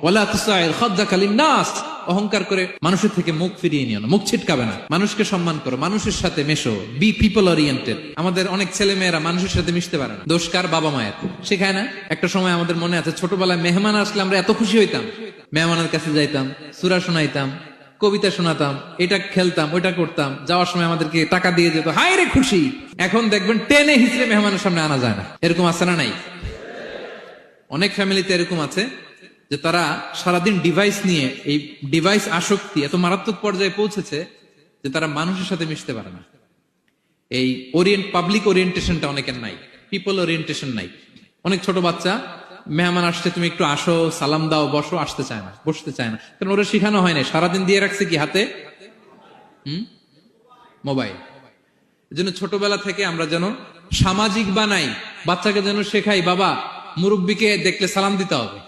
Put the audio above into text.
ওয়ালা তুসাইর খাদ্দাকা লিন-নাস, অহংকার করে মানুষের থেকে মুখ ফিরিয়ে নিও না, মুখ ছিটকাবে না। মানুষকে সম্মান করো, মানুষের সাথে মেশো, বি পিপল ওরিয়েন্টেড। আমাদের অনেক ছেলে মেয়েরা মানুষের সাথে মিশতে পারে না, দোষ কার? বাবা মায়ের। শেখায় না। একটা সময় আমাদের মনে আছে, ছোটবেলায় মেহমান আসলে আমরা এত খুশি হইতাম, মেহমানের কাছে যাইতাম, সূরা শোনাইতাম, কবিতা শোনাতাম, এটা খেলতাম, ওইটা করতাম, যাওয়ার সময় আমাদেরকে টাকা দিয়ে যেত, হায় রে খুশি। এখন দেখবেন টেনে হিচড়ে মেহমানের সামনে আনা যায় না। এরকম আছে না নাই? অনেক ফ্যামিলিতে এরকম আছে যে তারা সারাদিন ডিভাইস নিয়ে, এই ডিভাইস আসক্তি এত মারাত্মক পর্যায়ে পৌঁছেছে যে তারা মানুষের সাথে মিশতে পারে না। এই পাবলিক ওরিয়েন্টেশনটা অনেকের নাই, পিপল ওরিয়েন্টেশন নাই। অনেক ছোট বাচ্চা, মেহমান আসছে, তুমি একটু আসো, সালাম দাও, বসো, আসতে চায় না, বসতে চায় না, কারণ ওরা শিখানো হয় না। সারাদিন দিয়ে রাখছে কি হাতে? মোবাইল। এজন্য ছোটবেলা থেকে আমরা যেন সামাজিক বানাই, বাচ্চাকে যেন শেখাই, বাবা মুরব্বীকে দেখলে সালাম দিতে হবে।